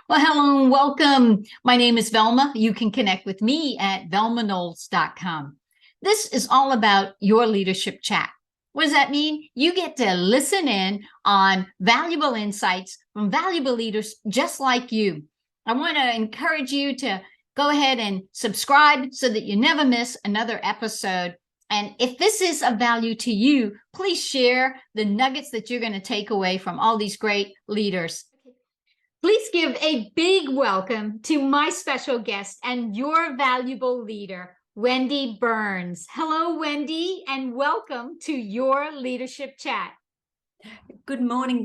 Well, hello and welcome. My name is Velma. You can connect with me at velmanolds.com. This is all about your leadership chat. What does that mean? You get to listen in on valuable insights from valuable leaders just like you. I want to encourage you to go ahead and subscribe so that you never miss another episode. And if this is of value to you, please share the nuggets that you're going to take away from all these great leaders. Please give a big welcome to my special guest and your valuable leader, Wendy Burns. Hello, Wendy, and welcome to your leadership chat. Good morning,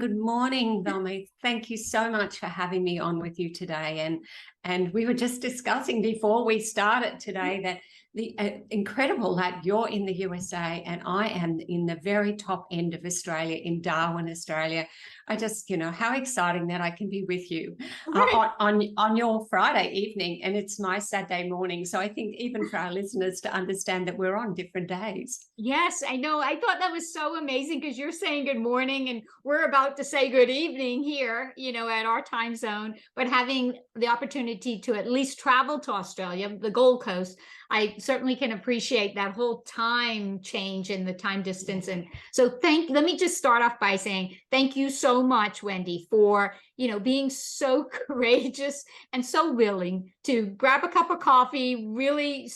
Velma. Thank you so much for having me on with you today. And we were just discussing before we started today that the incredible that you're in the USA and I am in the very top end of Australia, in Darwin, Australia. I just, how exciting that I can be with you on your Friday evening, and it's my Saturday morning. So I think even for our listeners to understand that we're on different days. Yes, I know. I thought that was so amazing because you're saying good morning and we're about to say good evening here, at our time zone, but having the opportunity to at least travel to Australia, the Gold Coast, I certainly can appreciate that whole time change in the time distance. And so let me just start off by saying thank you so much, Wendy, for, being so courageous and so willing to grab a cup of coffee, really,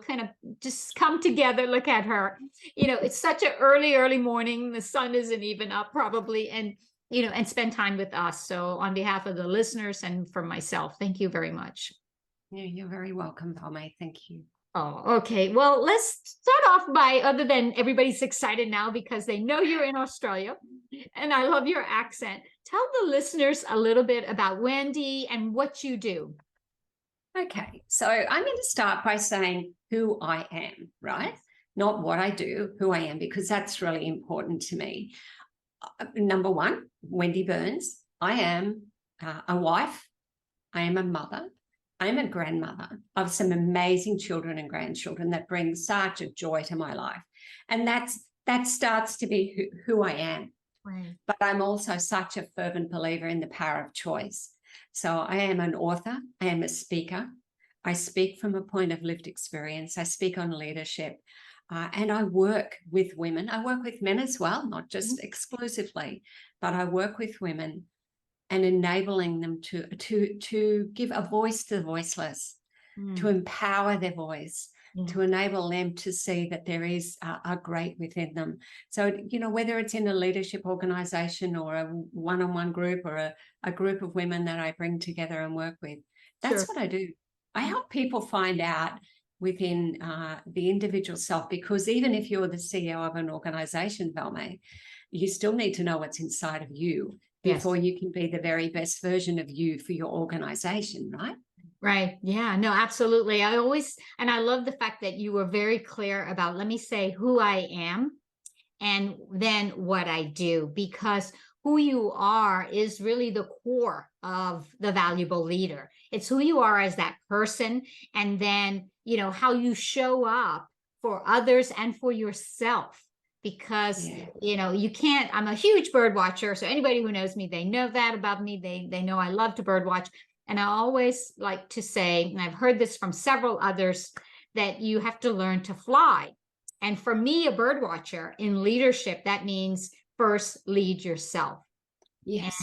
kind of just come together. Look at her. It's such an early morning. The sun isn't even up probably. And, and spend time with us. So on behalf of the listeners and for myself, thank you very much. Yeah, you're very welcome, Velma. Thank you. Oh, okay. Well, let's start off by, other than everybody's excited now because they know you're in Australia and I love your accent. Tell the listeners a little bit about Wendy and what you do. Okay, so I'm going to start by saying who I am, right? Not what I do, who I am, because that's really important to me. Number one, Wendy Burns. I am a wife. I am a mother. I'm a grandmother of some amazing children and grandchildren that bring such a joy to my life. And that starts to be who I am. Right. But I'm also such a fervent believer in the power of choice. So I am an author. I am a speaker. I speak from a point of lived experience. I speak on leadership. And I work with women. I work with men as well, not just exclusively, but I work with women and enabling them to give a voice to the voiceless, to empower their voice, to enable them to see that there is a great within them. So, whether it's in a leadership organization or a one-on-one group or a group of women that I bring together and work with, that's what I do. I help people find out within the individual self, because even if you're the CEO of an organization, Velma, you still need to know what's inside of you before you can be the very best version of you for your organization, right? Right. Yeah, no, absolutely. I love the fact that you were very clear about, let me say who I am and then what I do, because who you are is really the core of the valuable leader. It's who you are as that person. And then, how you show up for others and for yourself. Because, you can't, I'm a huge bird watcher. So anybody who knows me, they know that about me. They know I love to bird watch. And I always like to say, and I've heard this from several others, that you have to learn to fly. And for me, a bird watcher in leadership, that means first lead yourself. Yes.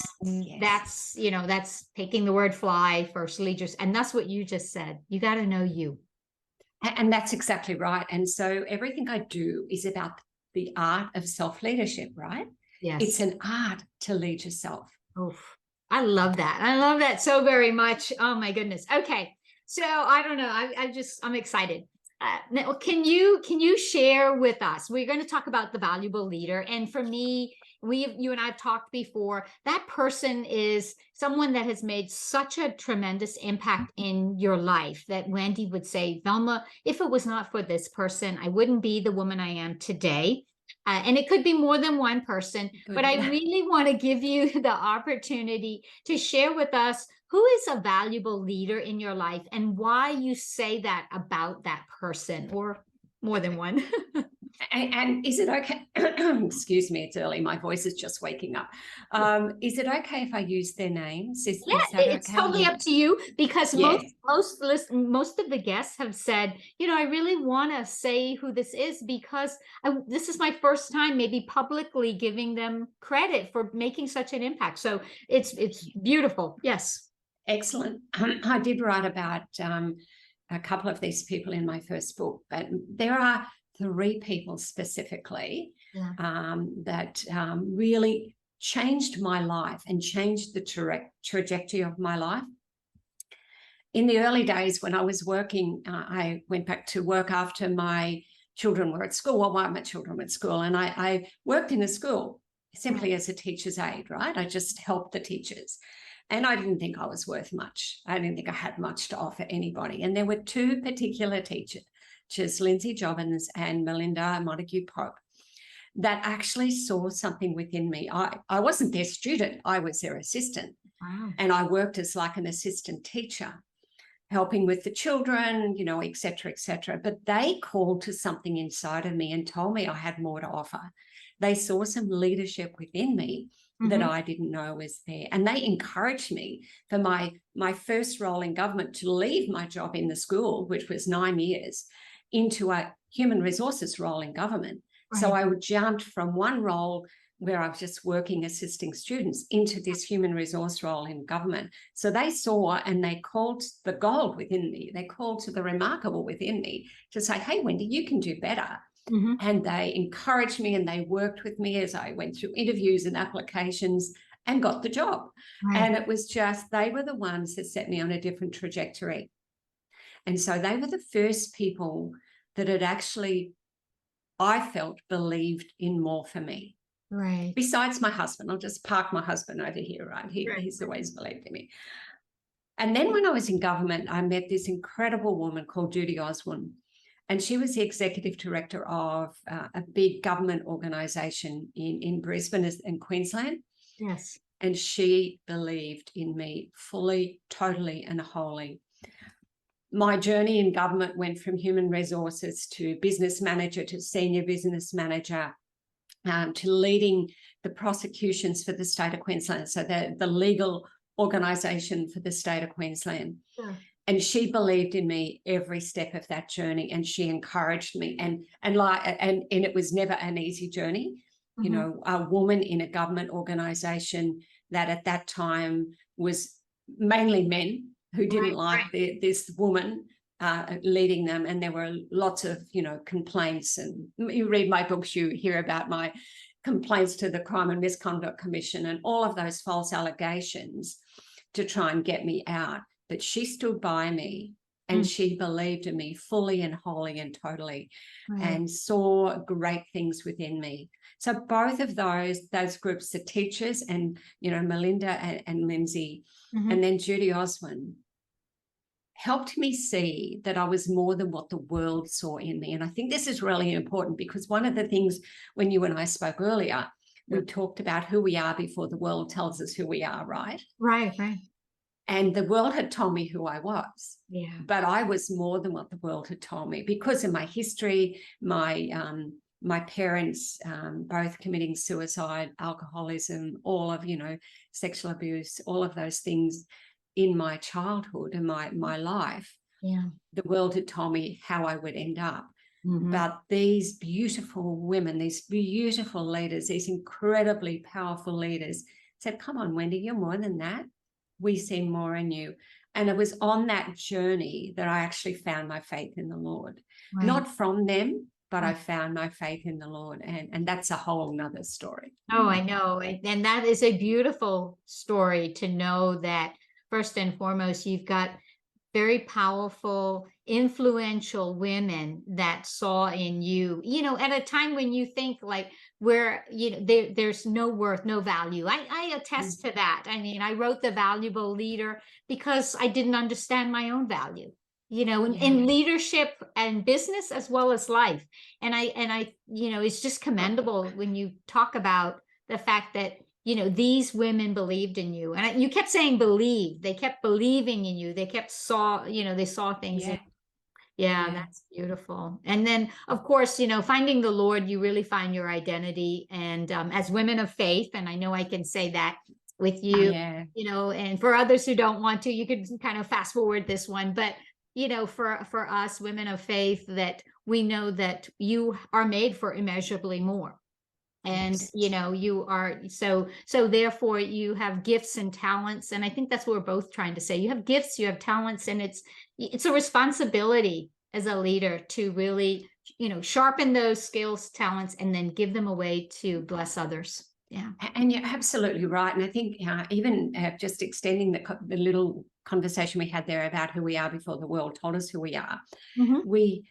That's, that's taking the word fly, first lead yourself. And that's what you just said. You got to know you. And that's exactly right. And so everything I do is about the art of self-leadership, right? Yes. It's an art to lead yourself. Oh, I love that. I love that so very much. Oh my goodness. Okay. So I don't know. I'm excited. Now, can you share with us? We're going to talk about the valuable leader. And for me, you and I have talked before. That person is someone that has made such a tremendous impact in your life that Wendy would say, Velma, if it was not for this person, I wouldn't be the woman I am today. And it could be more than one person, but I really want to give you the opportunity to share with us who is a valuable leader in your life and why you say that about that person, or more than one. And is it okay? Excuse me, it's early. My voice is just waking up. Is it okay if I use their names? Yeah, Is that it's okay? totally Yeah. up to you because Yeah. most of the guests have said, I really want to say who this is because this is my first time maybe publicly giving them credit for making such an impact. So it's beautiful. Yes. Excellent. I did write about a couple of these people in my first book, but there are 3 people specifically Yeah. that really changed my life and changed the trajectory of my life. In the early days when I was working, I went back to work after my children were at school. Well, while my children were at school, and I worked in a school simply as a teacher's aide, right? I just helped the teachers. And I didn't think I was worth much. I didn't think I had much to offer anybody. And there were 2 particular teachers, Lindsay Jobbins and Melinda Montague Pope, that actually saw something within me. I wasn't their student, I was their assistant. Wow. And I worked as like an assistant teacher, helping with the children, et cetera, et cetera. But they called to something inside of me and told me I had more to offer. They saw some leadership within me that I didn't know was there. And they encouraged me for my first role in government to leave my job in the school, which was 9 years, into a human resources role in government. Right. So I jumped from one role where I was just working assisting students into this human resource role in government. So they saw and they called the gold within me. They called to the remarkable within me to say, hey, Wendy, you can do better. And they encouraged me and they worked with me as I went through interviews and applications and got the job. Right. And it was just, they were the ones that set me on a different trajectory. And so they were the first people that had actually, I felt, believed in more for me. Right. Besides my husband. I'll just park my husband over here, right? He's always believed in me. And then when I was in government, I met this incredible woman called Judy Osborne. And she was the executive director of a big government organisation in Brisbane and Queensland. Yes. And she believed in me fully, totally and wholly. My journey in government went from human resources to business manager to senior business manager, to leading the prosecutions for the state of Queensland, so the legal organisation for the state of Queensland. Sure. And she believed in me every step of that journey, and she encouraged me. And it was never an easy journey. A woman in a government organisation that at that time was mainly men who didn't like this woman leading them, and there were lots of complaints. And you read my books, you hear about my complaints to the Crime and Misconduct Commission and all of those false allegations to try and get me out. But she stood by me and she believed in me fully and wholly and totally, and saw great things within me. So both of those groups, the teachers and Melinda and Lindsay, and then Judy Osborne, helped me see that I was more than what the world saw in me. And I think this is really important, because one of the things when you and I spoke earlier, we talked about who we are before the world tells us who we are, right? Right. And the world had told me who I was. Yeah. But I was more than what the world had told me because of my history, my parents both committing suicide, alcoholism, all of, sexual abuse, all of those things in my childhood and my life. Yeah. The world had told me how I would end up. But these beautiful women, these beautiful leaders, these incredibly powerful leaders said, come on, Wendy, you're more than that. We see more in you. And it was on that journey that I actually found my faith in the Lord. Right. Not from them, but I found my faith in the Lord. And that's a whole nother story. Oh, I know. And that is a beautiful story to know that first and foremost, you've got very powerful, influential women that saw in you, at a time when you think like where, there's no worth, no value. I attest to that. I mean, I wrote The Valuable Leader because I didn't understand my own value, in leadership and business as well as life. And I, it's just commendable when you talk about the fact that these women believed in you. And you kept saying believe. They kept believing in you. They kept they saw things. Yeah. Yeah, Yeah. that's beautiful. And then, of course, finding the Lord, you really find your identity. And as women of faith, and I know I can say that with you, Yeah. and for others who don't want to, you could kind of fast forward this one. But, for us women of faith, that we know that you are made for immeasurably more. And Yes. you are, so therefore you have gifts and talents, and I think that's what we're both trying to say. You have gifts, you have talents, and it's a responsibility as a leader to really sharpen those skills, talents, and then give them away to bless others. Yeah. And you're absolutely right. And I think even just extending the little conversation we had there about who we are before the world told us who we are. Hmm. We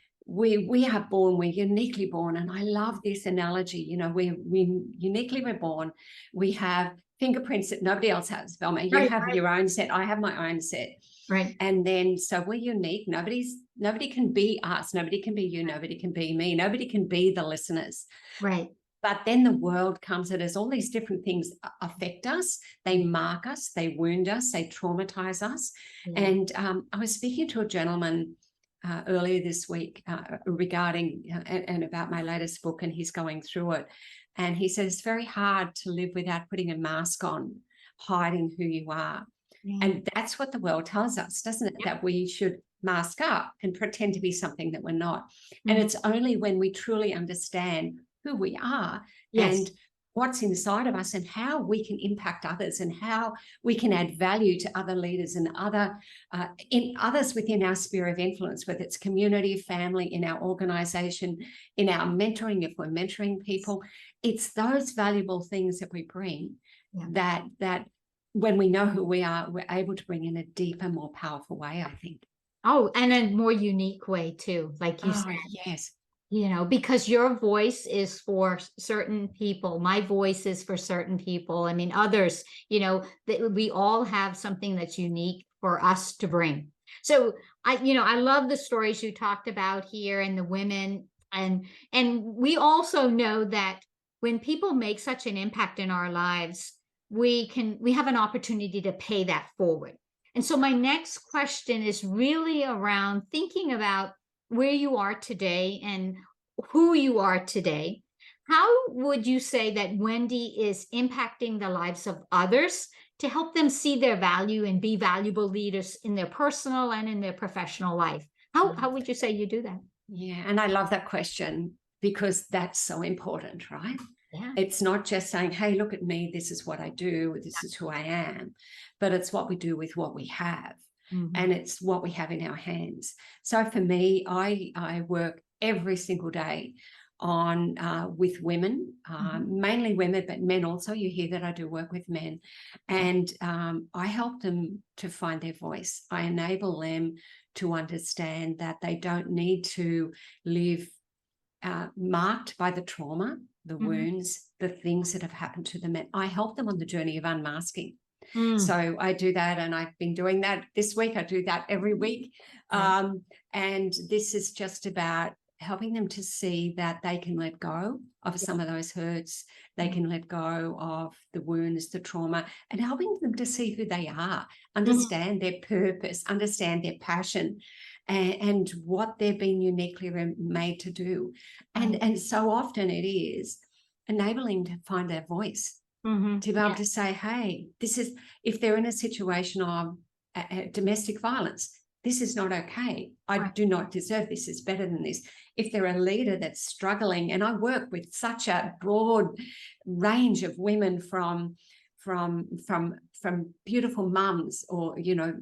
are born, we're uniquely born. And I love this analogy. We uniquely we're born. We have fingerprints that nobody else has. Velma, you Right, have right, your own set. I have my own set. right. And then so we're unique. Nobody can be us. Nobody can be you. Nobody can be me. Nobody can be the listeners. Right. But then the world comes at us. All these different things affect us. They mark us. They wound us. They traumatize us. Yeah. And I was speaking to a gentleman earlier this week regarding and about my latest book, and he's going through it. And he says it's very hard to live without putting a mask on, hiding who you are. Yeah. And that's what the world tells us, doesn't it? Yep. That we should mask up and pretend to be something that we're not. And Mhm. it's only when we truly understand who we are Yes. and what's inside of us and how we can impact others and how we can add value to other leaders and others within our sphere of influence, whether it's community, family, in our organization, in our mentoring, if we're mentoring people. It's those valuable things that we bring Yeah. that when we know who we are, we're able to bring in a deeper, more powerful way, I think. Oh, and a more unique way too, like you Oh, said. yes. Because your voice is for certain people. My voice is for certain people. I mean, others, that we all have something that's unique for us to bring. So I love the stories you talked about here and the women. And we also know that when people make such an impact in our lives, we have an opportunity to pay that forward. And so my next question is really around thinking about where you are today and who you are today. How would you say that Wendy is impacting the lives of others to help them see their value and be valuable leaders in their personal and in their professional life? How would you say you do that? Yeah. And I love that question because that's so important, right? Yeah. It's not just saying, hey, look at me, this is what I do, this is who I am, but it's what we do with what we have. Mhm. And it's what we have in our hands. So for me, I work every single day on with women, mainly women, but men also. You hear that I do work with men, and I help them to find their voice. I enable them to understand that they don't need to live marked by the trauma, the Mhm. wounds, the things that have happened to them. And I help them on the journey of unmasking. Mm. So I do that, and I've been doing that this week. I do that every week. Right. And this is just about helping them to see that they can let go of some of those hurts. They can let go of the wounds, the trauma, and helping them to see who they are, understand their purpose, understand their passion, and what they've been uniquely made to do. And so often it is enabling to find their voice, Mhm. to be able Yeah. to say, hey, this is, if they're in a situation of domestic violence, this is not okay. I Right. do not deserve this. It's better than this. If they're a leader that's struggling, and I work with such a broad range of women from beautiful mums or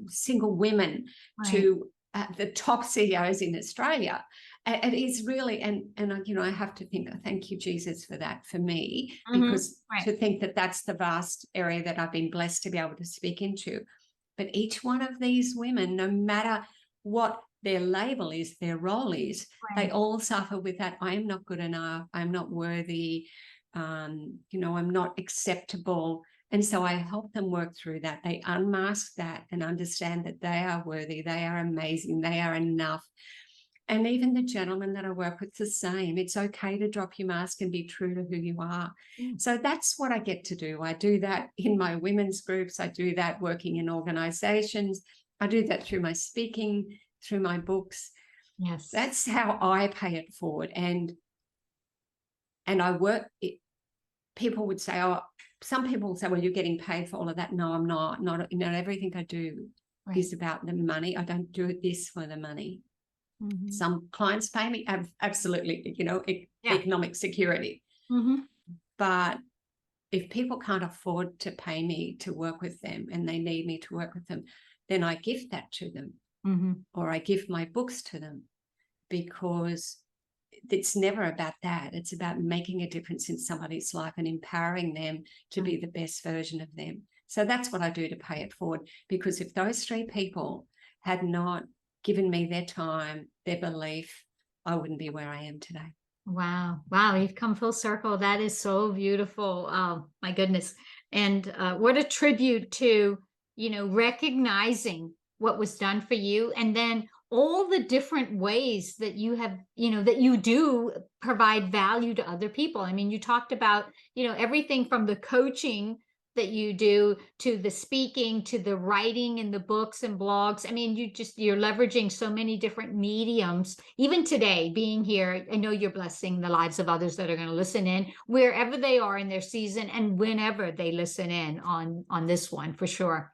single women Right. to the top CEOs in Australia. It is really, and I have to think, thank you, Jesus, for that for me, because Right. to think that that's the vast area that I've been blessed to be able to speak into. But each one of these women, no matter what their label is, their role is, they Right. all suffer with that. I am not good enough. I'm not worthy. I'm not acceptable. And so I help them work through that. They unmask that and understand that they are worthy, they are amazing, they are enough. And even the gentlemen that I work with, the same. It's okay to drop your mask and be true to who you are. So that's what I get to do. I do that in my women's groups. I do that working in organizations. I do that through my speaking, through my books. Yes. That's how I pay it forward. And I work it. People would say, oh, some people will say, well, you're getting paid for all of that. No, I'm not. Not everything I do Right. is about the money. I don't do this for the money. Mm-hmm. Some clients pay me absolutely, economic security. Mm-hmm. But if people can't afford to pay me to work with them and they need me to work with them, then I gift that to them, Mm-hmm. or I give my books to them, because it's never about that. It's about making a difference in somebody's life and empowering them to be the best version of them. So that's what I do to pay it forward, because if those 3 people had not given me their time, their belief, I wouldn't be where I am today. Wow. Wow. You've come full circle. That is so beautiful. Oh, my goodness. And what a tribute to, recognizing what was done for you, and then all the different ways that you have, that you do provide value to other people. I mean, you talked about, everything from the coaching that you do to the speaking to the writing and the books and blogs. I mean, you're leveraging so many different mediums. Even today, being here, I know you're blessing the lives of others that are going to listen in wherever they are in their season and whenever they listen in on this one, for sure.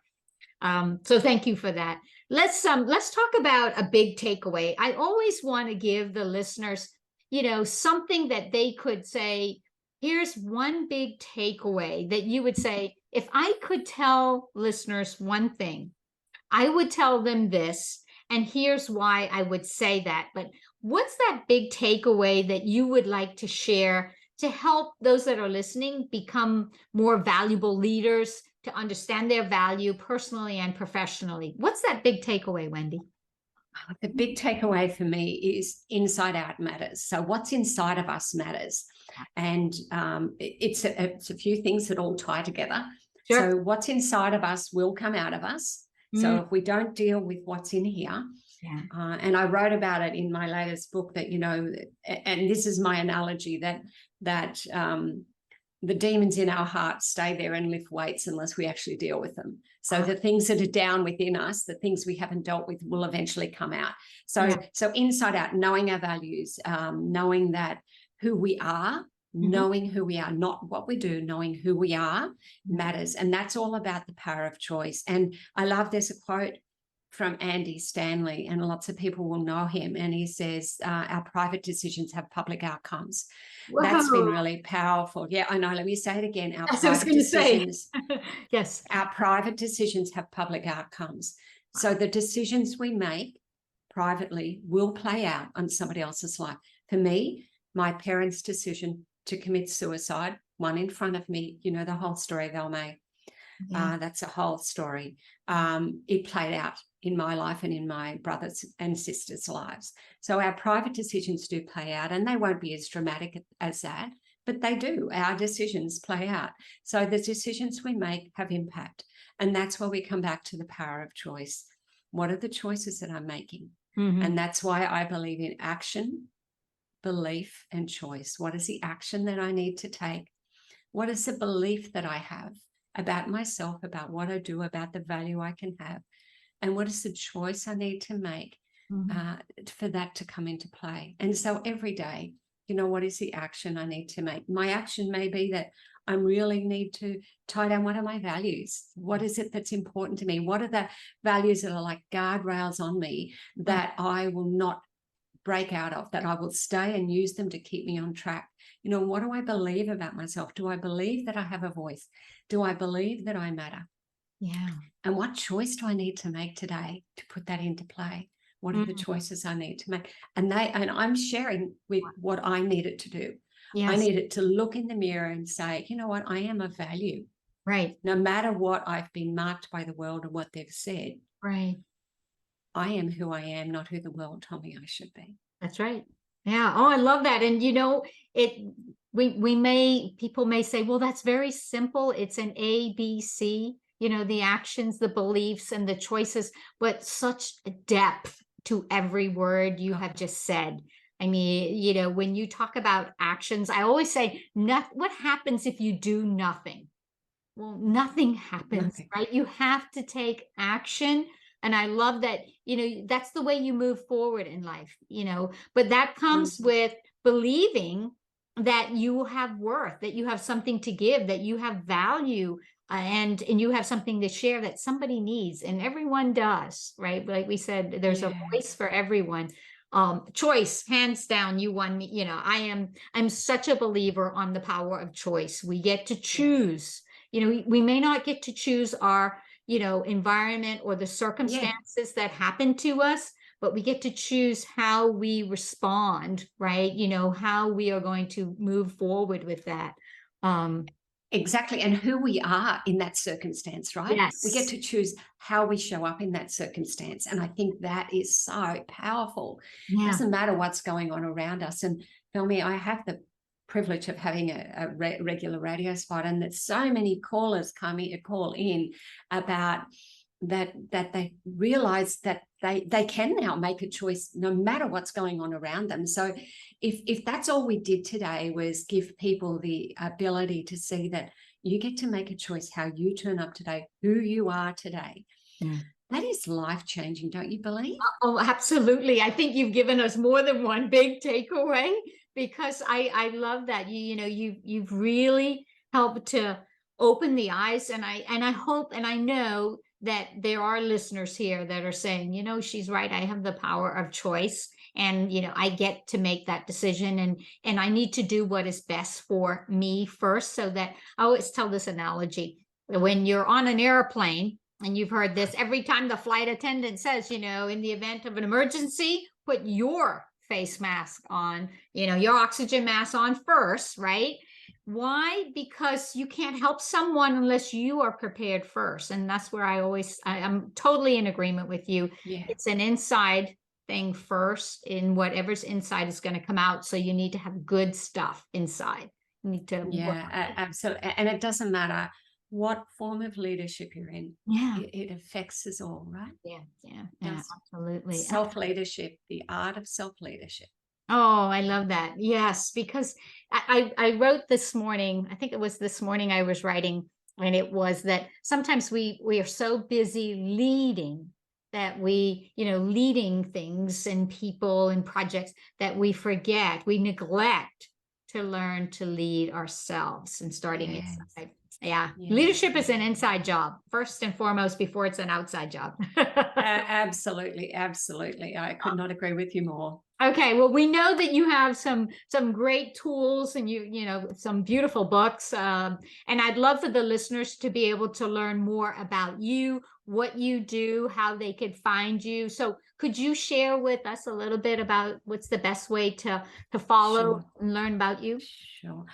So thank you for that. Let's talk about a big takeaway. I always want to give the listeners, something that they could say, here's one big takeaway that you would say, if I could tell listeners one thing, I would tell them this, and here's why I would say that. But what's that big takeaway that you would like to share to help those that are listening become more valuable leaders, to understand their value personally and professionally? What's that big takeaway, Wendy? The big takeaway for me is inside out matters. So what's inside of us matters. And it's a few things that all tie together. Sure. So what's inside of us will come out of us. So if we don't deal with what's in here, Yeah. and I wrote about it in my latest book that, and this is my analogy, that the demons in our hearts stay there and lift weights unless we actually deal with them. So the things that are down within us, the things we haven't dealt with, will eventually come out. So inside out, knowing our values, knowing that who we are, knowing who we are, not what we do, knowing who we are matters. And that's all about the power of choice. And I love, there's a quote from Andy Stanley, and lots of people will know him. And he says, our private decisions have public outcomes. Whoa. That's been really powerful. Yeah, I know. Let me say it again. Our That's what I was private going to say. decisions, Yes. our private decisions have public outcomes. So the decisions we make privately will play out on somebody else's life. For me, my parents' decision to commit suicide, one in front of me, the whole story, Velma. That's a whole story. It played out in my life and in my brothers and sisters' lives. So our private decisions do play out, and they won't be as dramatic as that, but they do. Our decisions play out. So the decisions we make have impact. And that's where we come back to the power of choice. What are the choices that I'm making? And that's why I believe in action, belief, and choice. What is the action that I need to take? What is the belief that I have about myself, about what I do, about the value I can have? And what is the choice I need to make for that to come into play? And so every day, what is the action I need to make? My action may be that I really need to tie down, what are my values? What is it that's important to me? What are the values that are like guardrails on me that I will not break out of, that I will stay and use them to keep me on track? What do I believe about myself? Do I believe that I have a voice? Do I believe that I matter? Yeah. And what choice do I need to make today to put that into play? What are the choices I need to make? And I'm sharing with what I needed to do. Yes. I needed to look in the mirror and say, you know what, I am of value. Right. No matter what I've been marked by the world and what they've said. Right. I am who I am, not who the world told me I should be. That's right. Yeah. Oh, I love that. And people may say, well, that's very simple. It's an ABC, the actions, the beliefs, and the choices, but such depth to every word you have just said. I mean, when you talk about actions, I always say, what happens if you do nothing? Well, nothing happens, right? You have to take action And I love that, that's the way you move forward in life, but that comes Mhm. with believing that you have worth, that you have something to give, that you have value, and you have something to share that somebody needs, and everyone does, right? Like we said, there's a Yeah. voice for everyone. Choice, hands down, you won me. I'm such a believer on the power of choice. We get to Yeah. choose. We may not get to choose our, environment or the Yeah. circumstances that happen to us, but we get to choose how we respond, right? How we are going to move forward with that. Um, Exactly. And who we are in that circumstance, right? We get yes. to choose how we show up in that circumstance. And I think that is so powerful. Yeah. Doesn't matter what's going on around us. And tell me, I have the privilege of having a regular radio spot, and that so many callers call in about that they realize that they can now make a choice no matter what's going on around them. So if that's all we did today was give people the ability to see that you get to make a choice how you turn up today, who you are today, Yeah. that is life-changing, don't you believe? Oh, absolutely. I think you've given us more than one big takeaway, because I love that. You've really helped to open the eyes, and I hope and I know that there are listeners here that are saying, she's right. I have the power of choice, and I get to make that decision, and I need to do what is best for me first. So that I always tell this analogy: when you're on an airplane, and you've heard this every time the flight attendant says, in the event of an emergency, put your face mask on, your oxygen mask on first, right? Why? Because you can't help someone unless you are prepared first. And that's where I'm totally in agreement with you. Yeah. It's an inside thing first, in whatever's inside is going to come out. So you need to have good stuff inside. You need to work. Yeah, absolutely. And it doesn't matter what form of leadership you're in, Yeah. it affects us all, right? Yeah, Does absolutely. self-leadership, the art of self-leadership. Oh, I love that. Yes, because I wrote this morning, I think it was this morning I was writing, and it was that sometimes we are so busy leading, that leading things and people and projects, that we neglect to learn to lead ourselves, and starting Yes. inside. Yeah. Yes. Leadership is an inside job first and foremost, before it's an outside job. Absolutely. Absolutely. I could not agree with you more. Okay, well, we know that you have some great tools, and some beautiful books, and I'd love for the listeners to be able to learn more about you, what you do, how they could find you. So, could you share with us a little bit about what's the best way to follow Sure. and learn about you? Sure.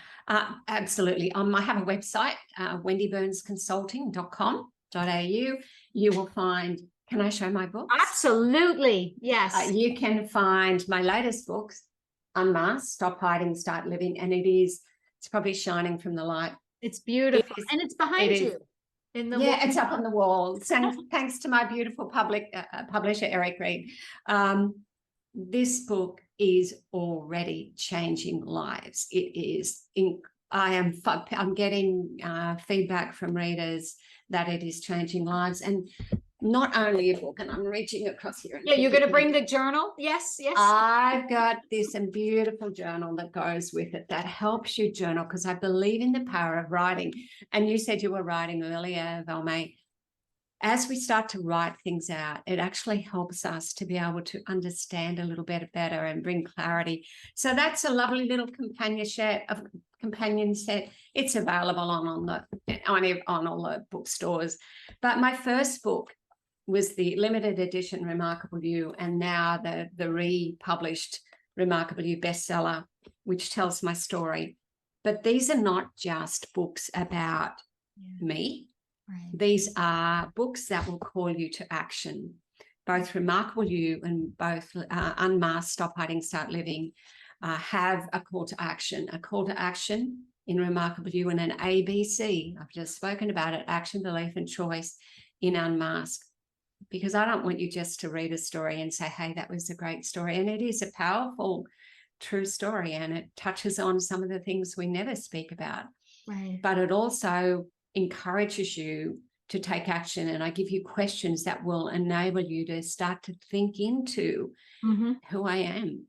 Absolutely. I have a website, wendyburnsconsulting.com.au. You will find, can I show my books? Absolutely, yes. You can find my latest books, Unmasked, Stop Hiding, Start Living, and it's probably shining from the light. It's beautiful, and it's behind you in the wall. It's up on the walls. And thanks to my beautiful publisher, Eric Reed. This book is already changing lives. It is. I'm getting feedback from readers that it is changing lives, and not only a book. And I'm reaching across here. Yeah, you're going to bring the journal. Yes, yes. I've got this beautiful journal that goes with it that helps you journal, because I believe in the power of writing. And you said you were writing earlier, Valme. As we start to write things out, it actually helps us to be able to understand a little bit better and bring clarity. So that's a lovely little companion set. It's available on all the bookstores. But my first book was the limited edition Remarkable You, and now the republished Remarkable You bestseller, which tells my story. But these are not just books about me. Right. These are books that will call you to action. Both Remarkable You and both Unmasked, Stop Hiding, Start Living have a call to action. A call to action in Remarkable You, and an ABC, I've just spoken about it, action, belief, and choice in Unmasked. Because I don't want you just to read a story and say, hey, that was a great story. And it is a powerful, true story, and it touches on some of the things we never speak about. Right. But it also encourages you to take action, and I give you questions that will enable you to start to think into who I am,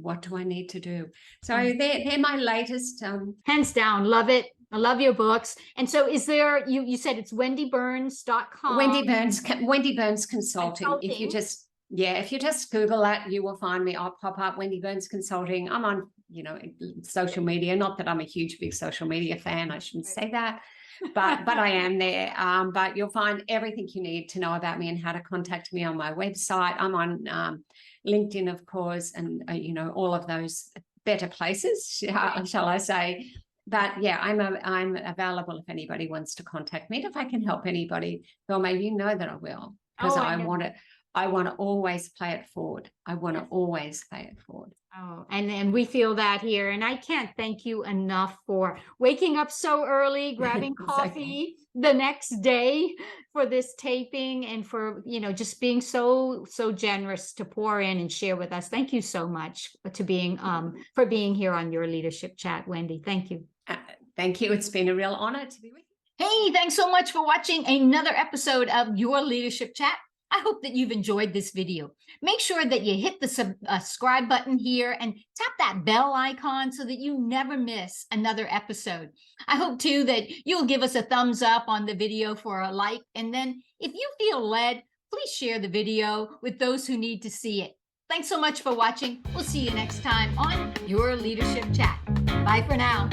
what do I need to do. So they're my latest. Hands down, love it. I love your books. And so is there, you said it's wendyburns.com. Wendy Burns Consulting. If you just Google that, you will find me. I'll pop up Wendy Burns Consulting. I'm on, social media. Not that I'm a huge, big social media fan. I shouldn't say that, but I am there. But you'll find everything you need to know about me and how to contact me on my website. I'm on LinkedIn, of course, and all of those better places, shall I say. But yeah, I'm available if anybody wants to contact me. And if I can help anybody, Velma, that I will, because I want to always play it forward. I want to always play it forward. Oh, and we feel that here. And I can't thank you enough for waking up so early, grabbing coffee the next day for this taping, and for, just being so generous to pour in and share with us. Thank you so much for being here on Your Leadership Chat, Wendy. Thank you. Thank you. It's been a real honor to be with you. Hey, thanks so much for watching another episode of Your Leadership Chat. I hope that you've enjoyed this video. Make sure that you hit the subscribe button here and tap that bell icon so that you never miss another episode. I hope too that you'll give us a thumbs up on the video for a like. And then if you feel led, please share the video with those who need to see it. Thanks so much for watching. We'll see you next time on Your Leadership Chat. Bye for now.